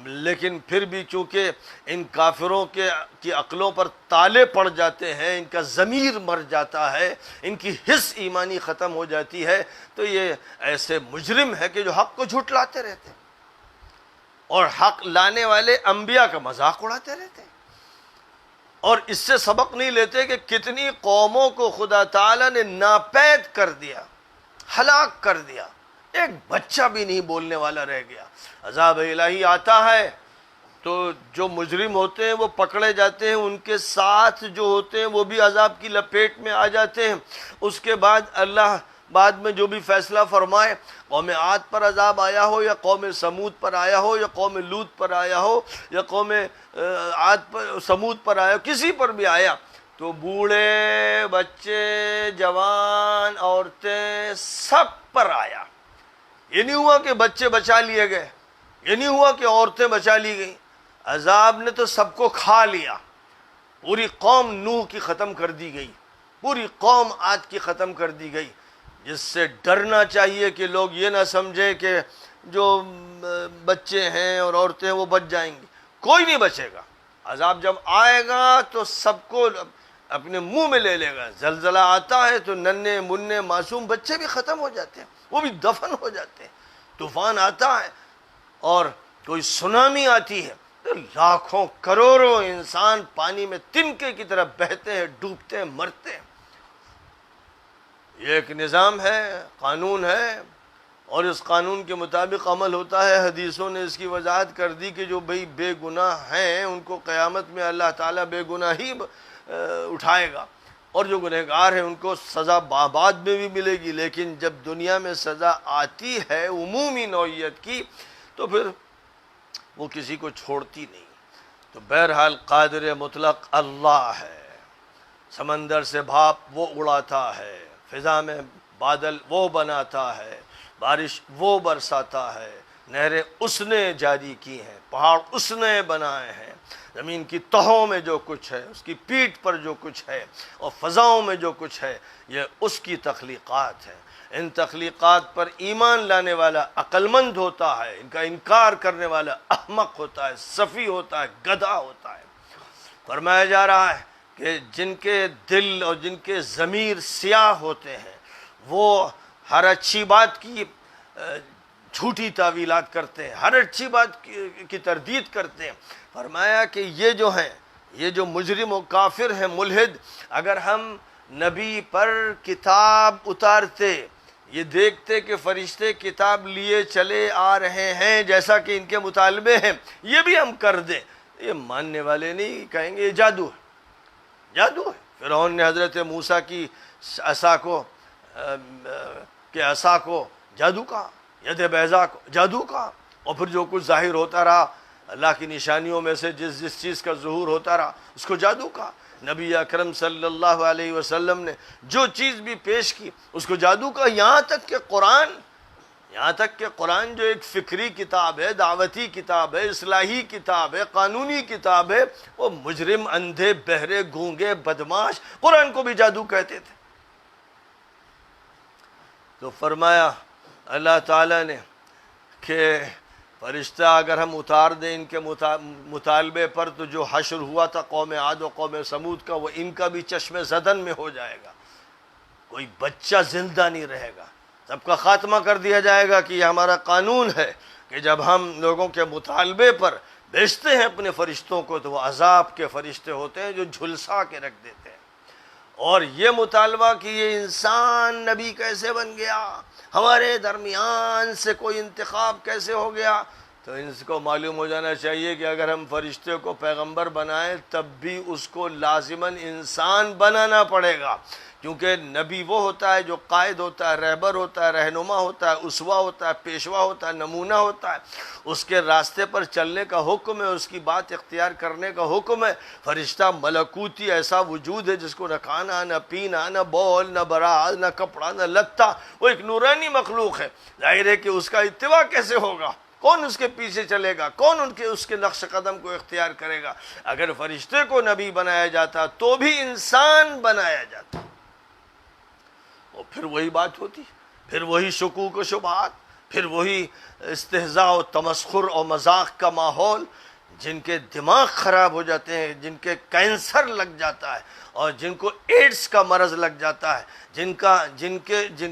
لیکن پھر بھی چونکہ ان کافروں کی عقلوں پر تالے پڑ جاتے ہیں، ان کا ضمیر مر جاتا ہے، ان کی حس ایمانی ختم ہو جاتی ہے، تو یہ ایسے مجرم ہے کہ جو حق کو جھٹلاتے رہتے ہیں اور حق لانے والے انبیاء کا مذاق اڑاتے رہتے ہیں. اور اس سے سبق نہیں لیتے کہ کتنی قوموں کو خدا تعالیٰ نے ناپید کر دیا، ہلاک کر دیا. ایک بچہ بھی نہیں بولنے والا رہ گیا. عذاب الہی آتا ہے تو جو مجرم ہوتے ہیں وہ پکڑے جاتے ہیں، ان کے ساتھ جو ہوتے ہیں وہ بھی عذاب کی لپیٹ میں آ جاتے ہیں. اس کے بعد اللہ بعد میں جو بھی فیصلہ فرمائے، قوم عاد پر عذاب آیا ہو یا قوم سمود پر آیا ہو یا قوم لوط پر آیا ہو یا قوم عاد پر سمود پر آیا ہو، کسی پر بھی آیا تو بوڑھے، بچے، جوان، عورتیں، سب پر آیا. یہ نہیں ہوا کہ بچے بچا لیے گئے، یہ نہیں ہوا کہ عورتیں بچا لی گئیں. عذاب نے تو سب کو کھا لیا. پوری قوم نوح کی ختم کر دی گئی، پوری قوم عاد کی ختم کر دی گئی. جس سے ڈرنا چاہیے کہ لوگ یہ نہ سمجھیں کہ جو بچے ہیں اور عورتیں ہیں وہ بچ جائیں گی. کوئی نہیں بچے گا. عذاب جب آئے گا تو سب کو اپنے منہ میں لے لے گا. زلزلہ آتا ہے تو ننھے منھے معصوم بچے بھی ختم ہو جاتے ہیں، وہ بھی دفن ہو جاتے ہیں. طوفان آتا ہے اور کوئی سونامی آتی ہے تو لاکھوں کروڑوں انسان پانی میں تنکے کی طرح بہتے ہیں، ڈوبتے ہیں، مرتے ہیں. یہ ایک نظام ہے، قانون ہے، اور اس قانون کے مطابق عمل ہوتا ہے. حدیثوں نے اس کی وضاحت کر دی کہ جو بھئی بے گناہ ہیں ان کو قیامت میں اللہ تعالیٰ بے گناہی اٹھائے گا، اور جو گنہگار ہیں ان کو سزا بعد میں بھی ملے گی. لیکن جب دنیا میں سزا آتی ہے عمومی نوعیت کی تو پھر وہ کسی کو چھوڑتی نہیں. تو بہرحال قادر مطلق اللہ ہے. سمندر سے بھاپ وہ اڑاتا ہے، فضا میں بادل وہ بناتا ہے، بارش وہ برساتا ہے، نہریں اس نے جاری کی ہیں، پہاڑ اس نے بنائے ہیں، زمین کی تہوں میں جو کچھ ہے، اس کی پیٹھ پر جو کچھ ہے اور فضاؤں میں جو کچھ ہے، یہ اس کی تخلیقات ہیں. ان تخلیقات پر ایمان لانے والا عقل مند ہوتا ہے، ان کا انکار کرنے والا احمق ہوتا ہے، سفی ہوتا ہے، گدھا ہوتا ہے. فرمایا جا رہا ہے کہ جن کے دل اور جن کے ضمیر سیاہ ہوتے ہیں وہ ہر اچھی بات کی جھوٹی تعویلات کرتے ہیں، ہر اچھی بات کی تردید کرتے ہیں. فرمایا کہ یہ جو ہیں، یہ جو مجرم و کافر ہیں، ملحد، اگر ہم نبی پر کتاب اتارتے، یہ دیکھتے کہ فرشتے کتاب لیے چلے آ رہے ہیں جیسا کہ ان کے مطالبے ہیں، یہ بھی ہم کر دیں، یہ ماننے والے نہیں، کہیں گے یہ جادو ہے، جادو ہے. فرعون نے حضرت موسیٰ کی عصا کو جادو کہا. ید بیضا کو جادو کہا، اور پھر جو کچھ ظاہر ہوتا رہا اللہ کی نشانیوں میں سے جس چیز کا ظہور ہوتا رہا اس کو جادو کہا۔ نبی اکرم صلی اللہ علیہ وسلم نے جو چیز بھی پیش کی اس کو جادو کہا، یہاں تک کہ قرآن جو ایک فکری کتاب ہے، دعوتی کتاب ہے، اصلاحی کتاب ہے، قانونی کتاب ہے، وہ مجرم، اندھے، بہرے، گونگے، بدماش قرآن کو بھی جادو کہتے تھے۔ تو فرمایا اللہ تعالیٰ نے کہ فرشتہ اگر ہم اتار دیں ان کے مطالبے پر تو جو حشر ہوا تھا قوم عاد و قوم سمود کا، وہ ان کا بھی چشم زدن میں ہو جائے گا، کوئی بچہ زندہ نہیں رہے گا، سب کا خاتمہ کر دیا جائے گا کہ یہ ہمارا قانون ہے کہ جب ہم لوگوں کے مطالبے پر بھیجتے ہیں اپنے فرشتوں کو تو وہ عذاب کے فرشتے ہوتے ہیں جو جھلسا کے رکھ دیتے ہیں۔ اور یہ مطالبہ کہ یہ انسان نبی کیسے بن گیا، ہمارے درمیان سے کوئی انتخاب کیسے ہو گیا، تو ان کو معلوم ہو جانا چاہیے کہ اگر ہم فرشتے کو پیغمبر بنائیں تب بھی اس کو لازماً انسان بنانا پڑے گا، کیونکہ نبی وہ ہوتا ہے جو قائد ہوتا ہے، رہبر ہوتا ہے، رہنما ہوتا ہے، اسوہ ہوتا ہے، پیشوا ہوتا ہے، نمونہ ہوتا ہے، اس کے راستے پر چلنے کا حکم ہے، اس کی بات اختیار کرنے کا حکم ہے۔ فرشتہ ملکوتی ایسا وجود ہے جس کو نہ کھانا، نہ پینا، نہ بول، نہ براز، نہ کپڑا، نہ لتا، وہ ایک نورانی مخلوق ہے۔ ظاہر ہے کہ اس کا اتباع کیسے ہوگا، کون اس کے اس چلے گا، کون اس کے نقش قدم کو اختیار کرے گا۔ اگر فرشتے کو نبی بنایا جاتا تو بھی انسان بنایا جاتا، اور پھر وہی بات ہوتی، پھر وہی شکوک و شبہات، پھر وہی استہزاء و تمسخر اور مذاق کا ماحول، جن کے دماغ خراب ہو جاتے ہیں، جن کے کینسر لگ جاتا ہے اور جن کو ایڈز کا مرض لگ جاتا ہے، جن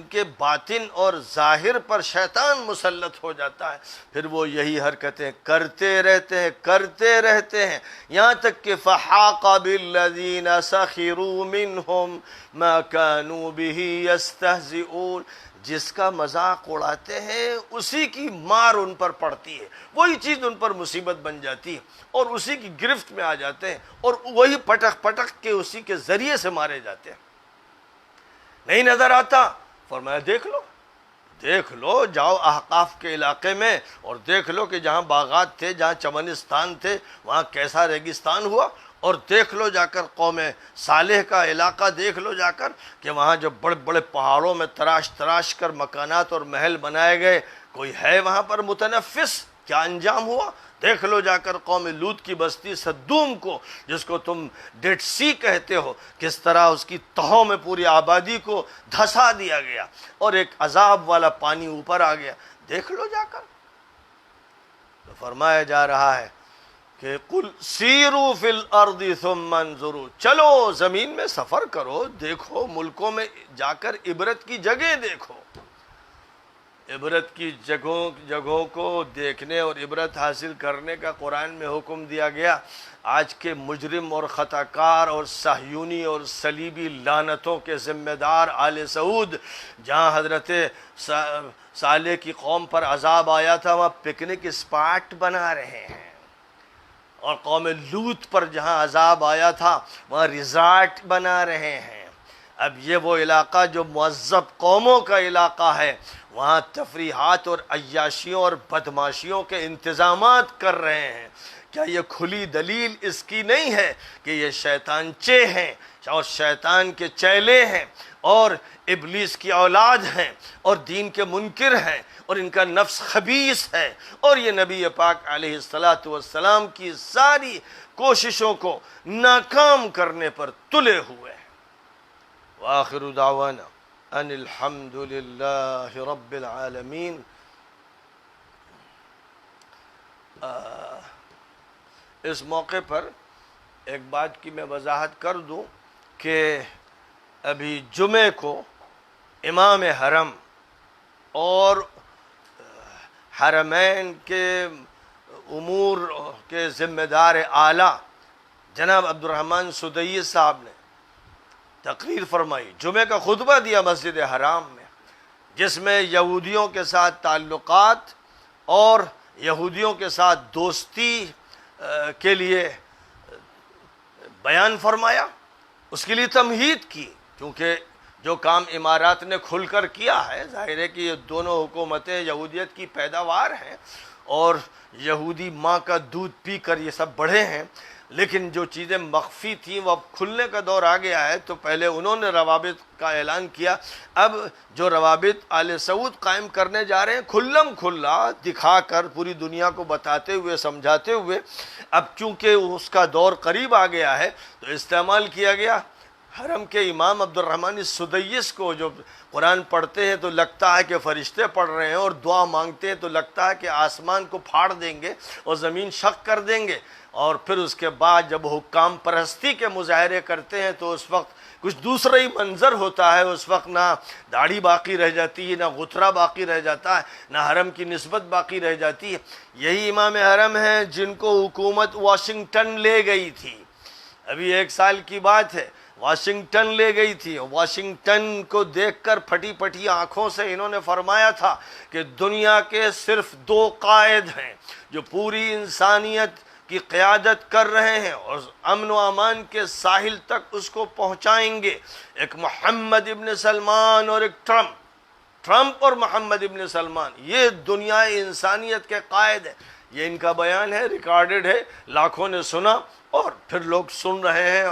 کے باطن اور ظاہر پر شیطان مسلط ہو جاتا ہے، پھر وہ یہی حرکتیں کرتے رہتے ہیں یہاں تک کہ فحاق بالذین سخروا منہم ما كانوا به یستہزئون، جس کا مذاق اڑاتے ہیں اسی کی مار ان پر پڑتی ہے، وہی چیز ان پر مصیبت بن جاتی ہے اور اسی کی گرفت میں آ جاتے ہیں اور وہی پٹک کے اسی کے ذریعے سے مارے جاتے ہیں۔ نہیں نظر آتا، فرمایا دیکھ لو، جاؤ احقاف کے علاقے میں اور دیکھ لو کہ جہاں باغات تھے، جہاں چمنستان تھے، وہاں کیسا ریگستان ہوا، اور دیکھ لو جا کر قوم صالح کا علاقہ دیکھ لو جا کر کہ وہاں جو بڑے بڑے پہاڑوں میں تراش کر مکانات اور محل بنائے گئے، کوئی ہے وہاں پر متنفس، کیا انجام ہوا۔ دیکھ لو جا کر قوم لوط کی بستی سدوم کو، جس کو تم ڈیڈ سی کہتے ہو، کس طرح اس کی تہوں میں پوری آبادی کو دھسا دیا گیا اور ایک عذاب والا پانی اوپر آ گیا، دیکھ لو جا کر۔ تو فرمایا جا رہا ہے کہ قل سیروا فی الارض ثم انظروا، چلو زمین میں سفر کرو، دیکھو ملکوں میں جا کر عبرت کی جگہ دیکھو، عبرت کی جگہوں کو دیکھنے اور عبرت حاصل کرنے کا قرآن میں حکم دیا گیا۔ آج کے مجرم اور خطا کار اور صہیونی اور صلیبی لعنتوں کے ذمہ دار آل سعود، جہاں حضرت صالح کی قوم پر عذاب آیا تھا وہاں پکنک اسپاٹ بنا رہے ہیں، اور قوم لوط پر جہاں عذاب آیا تھا وہاں ریزارٹ بنا رہے ہیں۔ اب یہ وہ علاقہ جو معذب قوموں کا علاقہ ہے، وہاں تفریحات اور عیاشیوں اور بدماشیوں کے انتظامات کر رہے ہیں۔ کیا یہ کھلی دلیل اس کی نہیں ہے کہ یہ شیطانچے ہیں اور شیطان کے چیلے ہیں اور ابلیس کی اولاد ہیں اور دین کے منکر ہیں اور ان کا نفس خبیث ہے، اور یہ نبی پاک علیہ السلام کی ساری کوششوں کو ناکام کرنے پر تلے ہوئے ہیں۔ وآخر دعوانا ان الحمد للہ رب العالمین۔ اس موقع پر ایک بات کی میں وضاحت کر دوں کہ ابھی جمعے کو امام حرم اور حرمین کے امور کے ذمہ دار اعلیٰ جناب عبدالرحمن سدیس صاحب نے تقریر فرمائی، جمعے کا خطبہ دیا مسجد حرام میں، جس میں یہودیوں کے ساتھ تعلقات اور یہودیوں کے ساتھ دوستی کے لیے بیان فرمایا، اس کے لیے تمہید کی، کیونکہ جو کام امارات نے کھل کر کیا ہے، ظاہر ہے کہ یہ دونوں حکومتیں یہودیت کی پیداوار ہیں اور یہودی ماں کا دودھ پی کر یہ سب بڑھے ہیں، لیکن جو چیزیں مخفی تھیں وہ اب کھلنے کا دور آ گیا ہے۔ تو پہلے انہوں نے روابط کا اعلان کیا، اب جو روابط آل سعود قائم کرنے جا رہے ہیں کھلم کھلا دکھا کر پوری دنیا کو بتاتے ہوئے سمجھاتے ہوئے، اب چونکہ اس کا دور قریب آ گیا ہے تو استعمال کیا گیا۔ حرم کے امام عبد الرحمن السدیس کو جو قرآن پڑھتے ہیں تو لگتا ہے کہ فرشتے پڑھ رہے ہیں، اور دعا مانگتے ہیں تو لگتا ہے کہ آسمان کو پھاڑ دیں گے اور زمین شق کر دیں گے، اور پھر اس کے بعد جب حکام پرستی کے مظاہرے کرتے ہیں تو اس وقت کچھ دوسرا ہی منظر ہوتا ہے۔ اس وقت نہ داڑھی باقی رہ جاتی ہے، نہ غترہ باقی رہ جاتا ہے، نہ حرم کی نسبت باقی رہ جاتی ہے۔ یہی امام حرم ہیں جن کو حکومت واشنگٹن لے گئی تھی، ابھی 1 سال کی بات ہے، واشنگٹن لے گئی تھی۔ واشنگٹن کو دیکھ کر پھٹی پھٹی آنکھوں سے انہوں نے فرمایا تھا کہ دنیا کے صرف 2 قائد ہیں جو پوری انسانیت کی قیادت کر رہے ہیں اور امن و امان کے ساحل تک اس کو پہنچائیں گے، ایک محمد ابن سلمان اور ایک ٹرمپ اور محمد ابن سلمان، یہ دنیا انسانیت کے قائد ہیں۔ یہ ان کا بیان ہے، ریکارڈڈ ہے، لاکھوں نے سنا، اور پھر لوگ سن رہے ہیں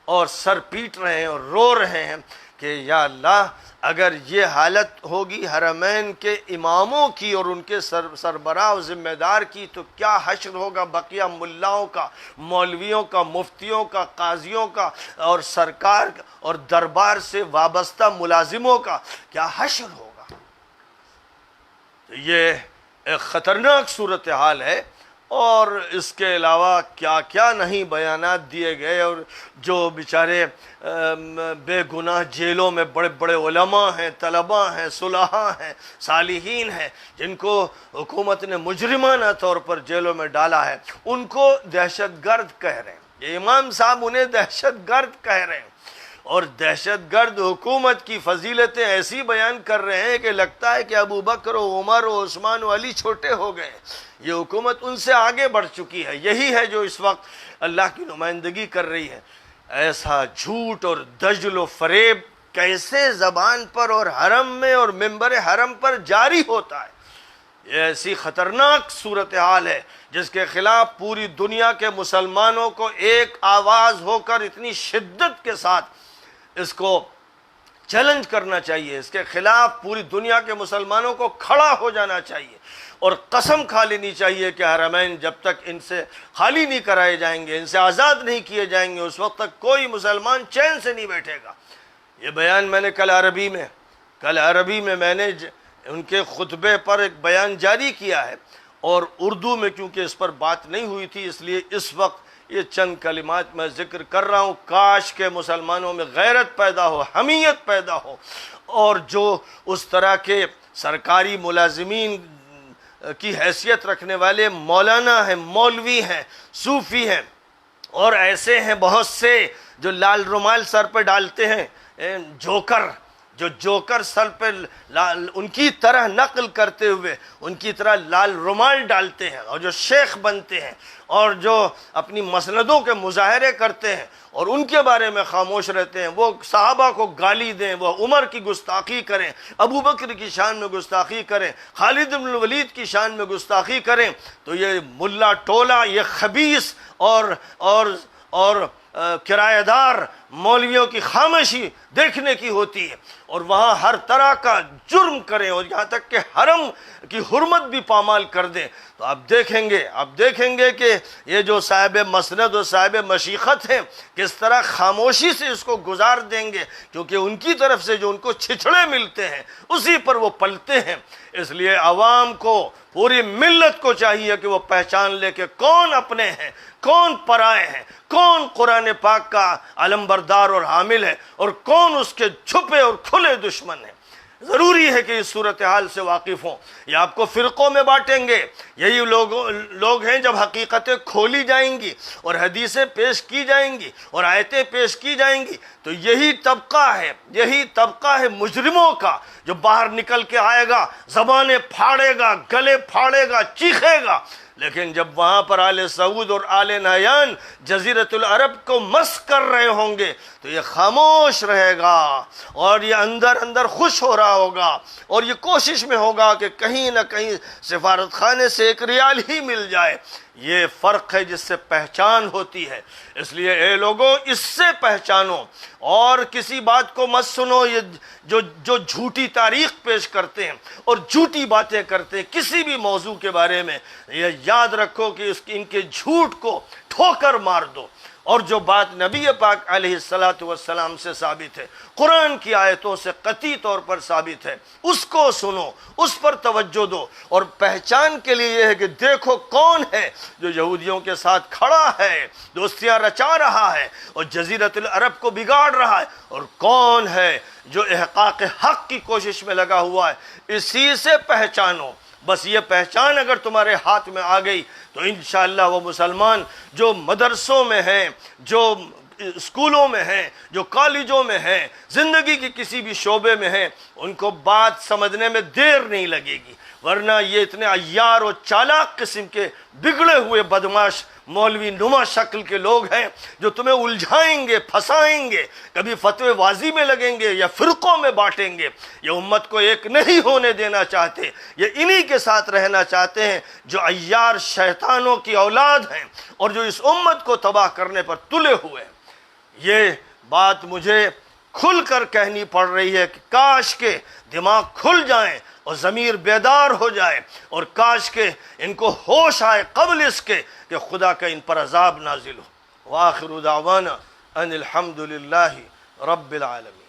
اور سر پیٹ رہے ہیں اور رو رہے ہیں کہ یا اللہ، اگر یہ حالت ہوگی حرمین کے اماموں کی اور ان کے سربراہ و ذمہ دار کی تو کیا حشر ہوگا بقیہ ملاؤں کا، مولویوں کا، مفتیوں کا، قاضیوں کا اور سرکار اور دربار سے وابستہ ملازموں کا کیا حشر ہوگا۔ یہ ایک خطرناک صورتحال ہے، اور اس کے علاوہ کیا کیا نہیں بیانات دیے گئے، اور جو بیچارے بے گناہ جیلوں میں بڑے بڑے علماء ہیں، طلباء ہیں، صلحاء ہیں، صالحین ہیں، جن کو حکومت نے مجرمانہ طور پر جیلوں میں ڈالا ہے، ان کو دہشت گرد کہہ رہے ہیں۔ یہ امام صاحب انہیں دہشت گرد کہہ رہے ہیں، اور دہشت گرد حکومت کی فضیلتیں ایسی بیان کر رہے ہیں کہ لگتا ہے کہ ابو بکر و عمر و عثمان و علی چھوٹے ہو گئے۔ یہ حکومت ان سے آگے بڑھ چکی ہے، یہی ہے جو اس وقت اللہ کی نمائندگی کر رہی ہے۔ ایسا جھوٹ اور دجل و فریب کیسے زبان پر اور حرم میں اور منبر حرم پر جاری ہوتا ہے؟ یہ ایسی خطرناک صورتحال ہے جس کے خلاف پوری دنیا کے مسلمانوں کو ایک آواز ہو کر اتنی شدت کے ساتھ اس کو چیلنج کرنا چاہیے، اس کے خلاف پوری دنیا کے مسلمانوں کو کھڑا ہو جانا چاہیے، اور قسم کھا لینی چاہیے کہ حرمین جب تک ان سے خالی نہیں کرائے جائیں گے، ان سے آزاد نہیں کیے جائیں گے، اس وقت تک کوئی مسلمان چین سے نہیں بیٹھے گا۔ یہ بیان میں نے کل عربی میں میں نے ان کے خطبے پر ایک بیان جاری کیا ہے، اور اردو میں کیونکہ اس پر بات نہیں ہوئی تھی اس لیے اس وقت یہ چند کلمات میں ذکر کر رہا ہوں۔ کاش کہ مسلمانوں میں غیرت پیدا ہو، حمیت پیدا ہو، اور جو اس طرح کے سرکاری ملازمین کی حیثیت رکھنے والے مولانا ہیں، مولوی ہیں، صوفی ہیں، اور ایسے ہیں بہت سے جو لال رومال سر پہ ڈالتے ہیں، جوکر سر پہ ان کی طرح نقل کرتے ہوئے ان کی طرح لال رومال ڈالتے ہیں، اور جو شیخ بنتے ہیں اور جو اپنی مسندوں کے مظاہرے کرتے ہیں اور ان کے بارے میں خاموش رہتے ہیں، وہ صحابہ کو گالی دیں، وہ عمر کی گستاخی کریں، ابو بکر کی شان میں گستاخی کریں، خالد بن الولید کی شان میں گستاخی کریں، تو یہ ملا ٹولہ، یہ خبیث اور کرایہ دار مولویوں کی خاموشی دیکھنے کی ہوتی ہے، اور وہاں ہر طرح کا جرم کریں اور یہاں تک کہ حرم کی حرمت بھی پامال کر دیں، تو آپ دیکھیں گے کہ یہ جو صاحب مسند و صاحب مشیخت ہیں کس طرح خاموشی سے اس کو گزار دیں گے، کیونکہ ان کی طرف سے جو ان کو چھچڑے ملتے ہیں اسی پر وہ پلتے ہیں۔ اس لیے عوام کو، پوری ملت کو چاہیے کہ وہ پہچان لے کہ کون اپنے ہیں، کون پرائے ہیں، کون قرآن پاک کا علمبردار اور حامل ہے اور کون اس کے چھپے اور کھلے دشمن ہیں۔ ضروری ہے کہ اس صورتحال سے واقف ہوں۔ یہ آپ کو فرقوں میں بانٹیں گے، یہی لوگ ہیں جب حقیقتیں کھولی جائیں گی اور حدیثیں پیش کی جائیں گی اور آیتیں پیش کی جائیں گی، تو یہی طبقہ ہے مجرموں کا جو باہر نکل کے آئے گا، زبانیں پھاڑے گا، گلے پھاڑے گا، چیخے گا، لیکن جب وہاں پر آل سعود اور آل نہیان جزیرۃ العرب کو مس کر رہے ہوں گے تو یہ خاموش رہے گا اور یہ اندر اندر خوش ہو رہا ہوگا اور یہ کوشش میں ہوگا کہ کہیں نہ کہیں سفارت خانے سے ایک ریال ہی مل جائے۔ یہ فرق ہے جس سے پہچان ہوتی ہے۔ اس لیے اے لوگوں، اس سے پہچانو اور کسی بات کو مت سنو۔ یہ جو جھوٹی تاریخ پیش کرتے ہیں اور جھوٹی باتیں کرتے ہیں کسی بھی موضوع کے بارے میں، یہ یاد رکھو کہ ان کے جھوٹ کو ٹھوکر مار دو، اور جو بات نبی پاک علیہ الصلاۃ والسلام سے ثابت ہے، قرآن کی آیتوں سے قطعی طور پر ثابت ہے، اس کو سنو، اس پر توجہ دو۔ اور پہچان کے لیے یہ ہے کہ دیکھو کون ہے جو یہودیوں کے ساتھ کھڑا ہے، دوستیاں رچا رہا ہے اور جزیرۃ العرب کو بگاڑ رہا ہے، اور کون ہے جو احقاق حق کی کوشش میں لگا ہوا ہے۔ اسی سے پہچانو۔ بس یہ پہچان اگر تمہارے ہاتھ میں آ گئی تو انشاءاللہ وہ مسلمان جو مدرسوں میں ہیں، جو اسکولوں میں ہیں، جو کالجوں میں ہیں، زندگی کی کسی بھی شعبے میں ہیں، ان کو بات سمجھنے میں دیر نہیں لگے گی، ورنہ یہ اتنے عیار و چالاک قسم کے بگڑے ہوئے بدماش مولوی نما شکل کے لوگ ہیں جو تمہیں الجھائیں گے، پھنسائیں گے، کبھی فتوی بازی میں لگیں گے یا فرقوں میں بانٹیں گے۔ یہ امت کو ایک نہیں ہونے دینا چاہتے، یہ انہی کے ساتھ رہنا چاہتے ہیں جو عیار شیطانوں کی اولاد ہیں اور جو اس امت کو تباہ کرنے پر تلے ہوئے ہیں۔ یہ بات مجھے کھل کر کہنی پڑ رہی ہے کہ کاش کے دماغ کھل جائیں اور ضمیر بیدار ہو جائے، اور کاش کے ان کو ہوش آئے قبل اس کے کہ خدا کا ان پر عذاب نازل ہو۔ وآخر دعوانا ان الحمد للہ رب العالمین۔